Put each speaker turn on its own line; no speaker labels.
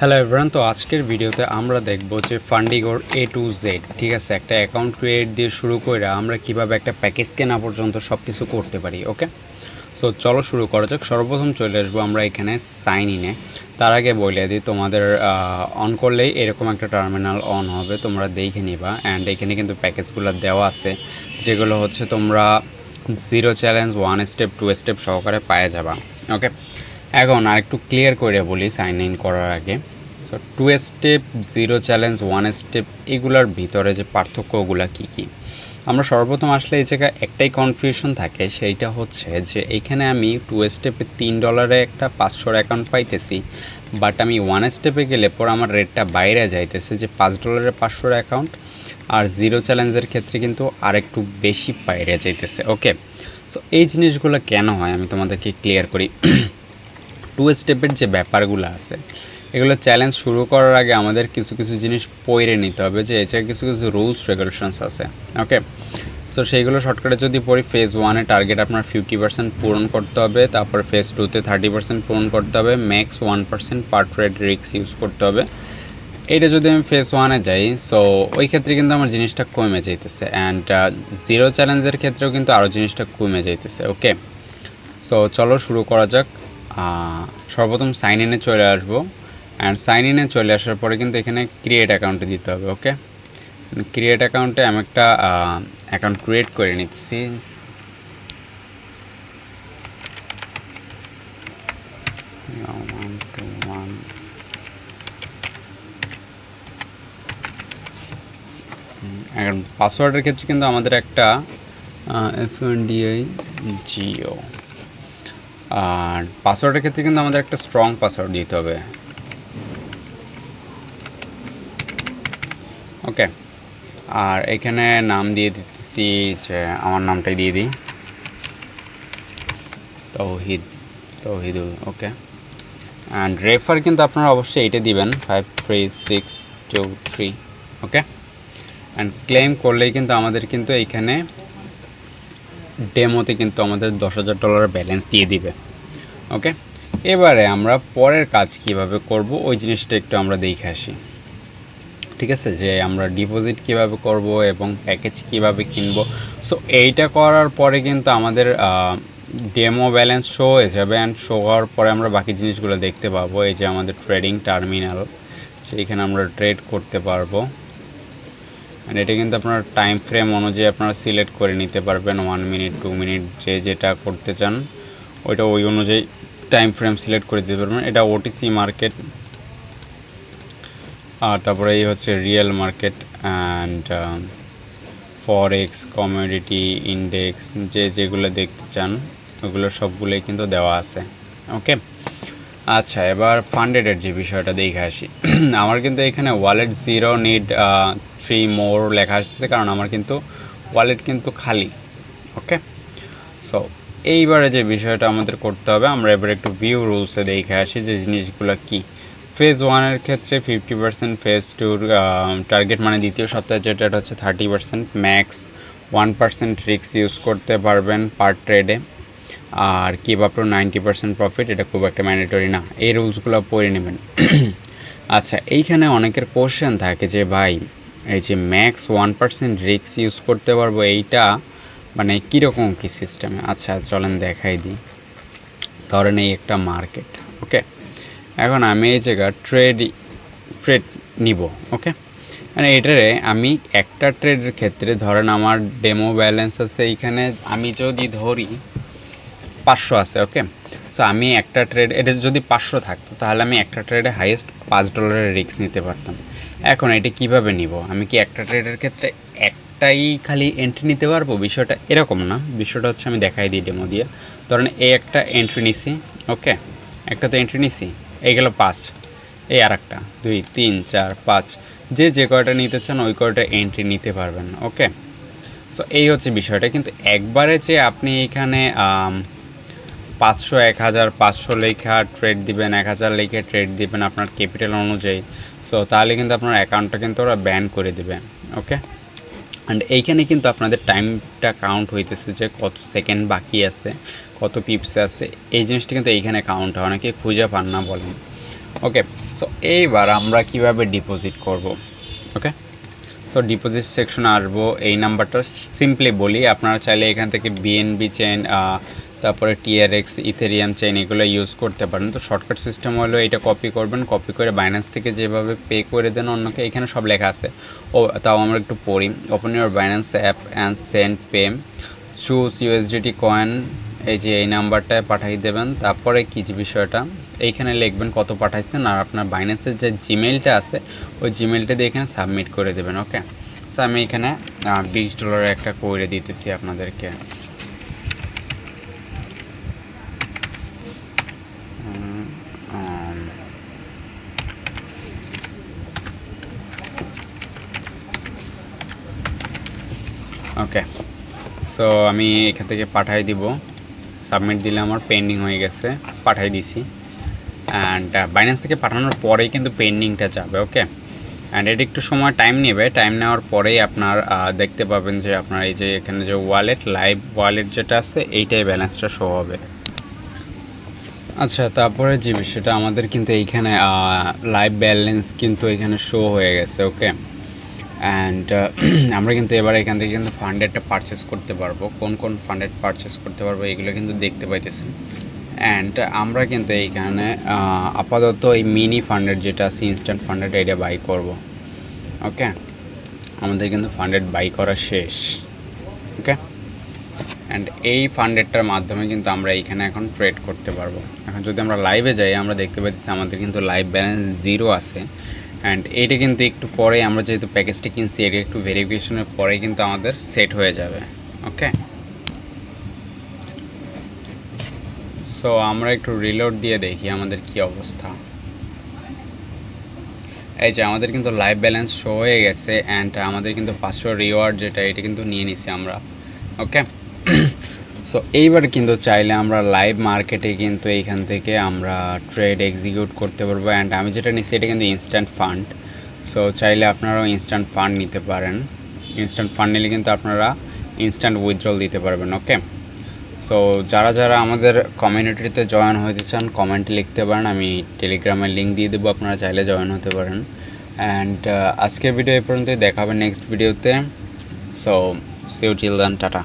Hello everyone, তো আজকের ভিডিওতে আমরা দেখব যে ফান্ডিগোর A to Z, ঠিক আছে, একটা অ্যাকাউন্ট ক্রিয়েট দিয়ে শুরু করে আমরা কিভাবে একটা প্যাকেজ কেনা পর্যন্ত সব কিছু করতে পারি। ওকে, সো চলো শুরু করা যাক। সর্বপ্রথম চলে আসবো আমরা এখানে সাইন ইনে। তার আগে বলে দিই, তোমাদের অন করলেই এরকম একটা টার্মিনাল অন হবে, তোমরা দেখে নিবা। অ্যান্ড এখানে কিন্তু প্যাকেজগুলো দেওয়া আছে, যেগুলো হচ্ছে তোমরা 0 চ্যালেঞ্জ, 1 স্টেপ, 2 স্টেপ সহকারে পায়ে যাবা। ওকে, এখন আরেকটু ক্লিয়ার করে বলি সাইন ইন করার আগে। সো 2 স্টেপ, 0 চ্যালেঞ্জ, 1 স্টেপ, এগুলোর ভিতরে যে পার্থক্যগুলো কী কী, আমরা সর্বপ্রথম আসলে এই জায়গায় একটাই কনফিউশন থাকে, সেইটা হচ্ছে যে এইখানে আমি 2 স্টেপে $3 একটা 500 অ্যাকাউন্ট পাইতেছি, বাট আমি 1 স্টেপে গেলে পর আমার রেটটা বাইরে যাইতেছে যে $5 500 অ্যাকাউন্ট, আর 0 চ্যালেঞ্জের ক্ষেত্রে কিন্তু আরেকটু বেশি বাইরে যাইতেছে। ওকে, সো এই জিনিসগুলো কেন হয় আমি তোমাদেরকে ক্লিয়ার করি। 2 স্টেপের যে ব্যাপারগুলো আছে, এগুলো চ্যালেঞ্জ শুরু করার আগে আমাদের কিছু কিছু জিনিস পড়ে নিতে হবে, যে এছাড়া কিছু কিছু রুলস রেগুলেশনস আছে। ওকে, সো সেইগুলো শর্টকাটে যদি পড়ি, ফেজ 1-এ টার্গেট আপনার 50% পূরণ করতে হবে, তারপর ফেজ 2-তে 30% পূরণ করতে হবে, ম্যাক্স 1% পার ট্রেড রিস্ক ইউজ করতে হবে। এইটা যদি আমি ফেজ 1-এ যাই, সো ওই ক্ষেত্রে কিন্তু আমার জিনিসটা কমে যাইতেছে। অ্যান্ড 0 চ্যালেঞ্জের ক্ষেত্রেও কিন্তু আরও জিনিসটা কমে যাইতেছে। ওকে, সো চলো শুরু করা যাক। সর্বপ্রথম সাইন ইনে চলে আসবো, অ্যান্ড সাইন ইনে চলে আসার পরে কিন্তু এখানে ক্রিয়েট অ্যাকাউন্টে দিতে হবে। ওকে, ক্রিয়েট অ্যাকাউন্টে আমি একটা অ্যাকাউন্ট ক্রিয়েট করে নিচ্ছি। এখন পাসওয়ার্ডের ক্ষেত্রে কিন্তু আমাদের একটা FNDI জিও, আর পাসওয়ার্ডের ক্ষেত্রে কিন্তু আমাদের একটা স্ট্রং পাসওয়ার্ড দিতে হবে। ওকে, আর এখানে নাম দিয়ে দিতেছি, যে আমার নামটাই দিয়ে দিই, তৌহিদুল। ওকে, অ্যান্ড রেফার কিন্তু আপনারা অবশ্যই এইটা দিবেন, 53623। ওকে, অ্যান্ড ক্লেম করলেই কিন্তু আমাদের কিন্তু এইখানে ডেমোতে কিন্তু আমাদের $10,000 ব্যালেন্স দিয়ে দিবে। ওকে, এবারে আমরা পরের কাজ কিভাবে করব ওই জিনিসটা একটু আমরা দেখে আসি। ঠিক আছে, যে আমরা ডিপোজিট কিভাবে করব এবং প্যাকেজ কিভাবে কিনব। সো এইটা করার পরে কিন্তু আমাদের ডেমো ব্যালেন্স শো হয়ে যাবে, অ্যান্ড শো হওয়ার পরে আমরা বাকি জিনিসগুলো দেখতে পাবো। এই যে আমাদের ট্রেডিং টার্মিনাল, সেইখানে আমরা ট্রেড করতে পারবো। অ্যান্ড এটা কিন্তু আপনার টাইম ফ্রেম অনুযায়ী আপনারা সিলেক্ট করে নিতে পারবেন, 1 মিনিট, 2 মিনিট, যে যেটা করতে চান ওইটা ওই অনুযায়ী টাইম ফ্রেম সিলেক্ট করে দিতে পারবেন। এটা ওটিসি মার্কেট, আর তারপরে এই হচ্ছে real market, and forex, commodity, index, যেগুলো দেখতে চান ওগুলো সবগুলোই কিন্তু দেওয়া আছে। ওকে, আচ্ছা, এবার ফান্ডেডের যে বিষয়টা দেখে আসি। আমার কিন্তু এখানে ওয়ালেট 0 নিড 3 মোর লেখা আসতেছে, কারণ আমার কিন্তু ওয়ালেট কিন্তু খালি। ওকে, সো এইবারে যে বিষয়টা আমাদের করতে হবে, আমরা এবার একটু ভিউ রুলসে দেখে আসি যে জিনিসগুলো কী। ফেজ 1-এর ক্ষেত্রে 50%, ফেজ 2 টার্গেট মানে দ্বিতীয় সপ্তাহে যেটা হচ্ছে 30%, ম্যাক্স 1% রিস্ক ইউজ করতে পারবেন পার ট্রেডে, আর কিপ আপ টু 90% প্রফিট, এটা খুব একটা ম্যান্ডেটরি না। এই রুলসগুলো পড়ে নেবেন। আচ্ছা, এইখানে অনেকের কোশ্চেন থাকে যে ভাই, এই যে ম্যাক্স 1% রিস্ক ইউজ করতে পারবো, এইটা মানে কীরকম কী সিস্টেমে। আচ্ছা চলেন দেখাই দিই। ধরেন এই একটা মার্কেট। ওকে, এখন আমি এই জায়গা ট্রেড নিব। ওকে, মানে এটারে আমি একটা ট্রেডের ক্ষেত্রে ধরেন আমার ডেমো ব্যালেন্স আছে এইখানে, আমি যদি ধরি 500 আছে। ওকে, সো আমি একটা ট্রেড, এটা যদি 500 থাকতো তাহলে আমি একটা ট্রেডে হাইয়েস্ট $5 রিস্ক নিতে পারতাম। এখন এটা কিভাবে নিব, আমি কি একটা ট্রেডের ক্ষেত্রে একটাই খালি এন্ট্রি নিতে পারবো? বিষয়টা এরকম না, বিষয়টা হচ্ছে আমি দেখাই দিই ডেমো দিয়ে। ধরেন এই একটা এন্ট্রি নিছি। ওকে, একটা তো এন্ট্রি নিছি, এই গেল 5, এই আর একটা 2 3 4 5, যে কয়টা নিতে চান ওই কয়টা এন্ট্রি নিতে পারবেন। ওকে, সো এই হচ্ছে বিষয়টা। কিন্তু একবারে যে আপনি এখানে 500, 1000, 500 লেখা ট্রেড দিবেন, 1000 লেখা ট্রেড দিবেন আপনার ক্যাপিটাল অনুযায়ী, সো তাহলে কিন্তু আপনার অ্যাকাউন্টটা কিন্তু ওরা ব্যান করে দেবে। ওকে, অ্যান্ড এইখানে কিন্তু আপনাদের টাইমটা কাউন্ট হইতেছে, যে কত সেকেন্ড বাকি আছে, কত পিপস আছে, এই জিনিসটা কিন্তু এইখানে কাউন্ট হয়। অনেকে খুঁজে পান না বলেন। ওকে, সো এইবার আমরা কিভাবে ডিপোজিট করব। ওকে, সো ডিপোজিট সেকশনে আসবো। এই নাম্বারটা সিম্পলি বলি, আপনারা চাইলে এখান থেকে বিএনবি চেইন, তারপরে টিআরএক্স, ইথেরিয়াম চেইন এগুলো ইউজ করতে পারেন। তো শর্টকাট সিস্টেম হলো এটা কপি করবেন, কপি করে বাইন্যান্স থেকে যেভাবে পে করে দেন অন্যকে, এখানে সব লেখা আছে। ও তাও আমরা একটু পড়ি। Open your Binance app and send pay, choose USDT coin, এই যে এই নাম্বারটায় পাঠিয়ে দেবেন। তারপরে কী যে বিষয়টা এইখানে লিখবেন কত পাঠাইছেন, আর আপনার বাইন্যান্সের যে জিমেইলটা আছে ওই জিমেইলটা দিয়ে এখানে সাবমিট করে দেবেন। ওকে, সো আমি এখানে $20 একটা করে দিতেছি আপনাদেরকে। ওকে, সো আমি এখান থেকে পাঠাই দিব। সাবমিট দিলে আমার পেন্ডিং হয়ে গেছে, পাঠাই দিছি। অ্যান্ড বাইন্যান্স থেকে পাঠানোর পরেই কিন্তু পেন্ডিংটা যাবে। ওকে, অ্যান্ড এটা একটু সময় টাইম নেবে। টাইম নেওয়ার পরেই আপনার দেখতে পাবেন যে আপনার এই যে এখানে যে ওয়ালেট, লাইভ ওয়ালেট যেটা আছে এইটাই ব্যালেন্সটা শো হবে। আচ্ছা, তারপরে যে বিষয়টা আমাদের কিন্তু এইখানে লাইভ ব্যালেন্স কিন্তু এখানে শো হয়ে গেছে। ওকে, অ্যান্ড আমরা কিন্তু এবার এখান থেকে কিন্তু ফান্ডেডটা পারচেস করতে পারবো। কোন কোন ফান্ডেড পারচেস করতে পারবো এগুলো কিন্তু দেখতে পাইতেছেন। অ্যান্ড আমরা কিন্তু এইখানে আপাতত এই মিনি ফান্ডেড যেটা আছে, ইনস্ট্যান্ট ফান্ডেড, এটা বাই করব। ওকে, আমাদের কিন্তু ফান্ডেড বাই করা শেষ। ওকে, অ্যান্ড এই ফান্ডেডটার মাধ্যমে কিন্তু আমরা এইখানে এখন ট্রেড করতে পারবো। এখন যদি আমরা লাইভে যাই আমরা দেখতে পাচ্ছি আমাদের কিন্তু লাইভ ব্যালেন্স 0 আছে। অ্যান্ড এইটা কিন্তু একটু পরে আমরা যেহেতু প্যাকেজটা কিনছি এটা একটু ভেরিফিকেশনের পরে কিন্তু আমাদের সেট হয়ে যাবে। ওকে, সো আমরা একটু রিলোড দিয়ে দেখি আমাদের কি অবস্থা। এই যে আমাদের কিন্তু লাইভ ব্যালেন্স শো হয়ে গেছে, অ্যান্ড আমাদের কিন্তু 500 রিওয়ার্ড যেটা এটা কিন্তু নিয়ে নিছি আমরা। ওকে, সো এইবার কিন্তু চাইলে আমরা লাইভ মার্কেটে কিন্তু এইখান থেকে আমরা ট্রেড এক্সিকিউট করতে পারবো। অ্যান্ড আমি যেটা নিচ্ছি এটা কিন্তু ইনস্ট্যান্ট ফান্ড। সো চাইলে আপনারাও ইনস্ট্যান্ট ফান্ড নিতে পারেন। ইনস্ট্যান্ট ফান্ড নিলে কিন্তু আপনারা ইনস্ট্যান্ট উইথড্রল দিতে পারবেন। ওকে, সো যারা যারা আমাদের কমিউনিটিতে জয়েন হতে চান কমেন্টে লিখতে পারেন, আমি টেলিগ্রামের লিঙ্ক দিয়ে দেবো, আপনারা চাইলে জয়েন হতে পারেন। অ্যান্ড আজকের ভিডিও এই পর্যন্তই, দেখা হবে নেক্সট ভিডিওতে। So see you till then, tata.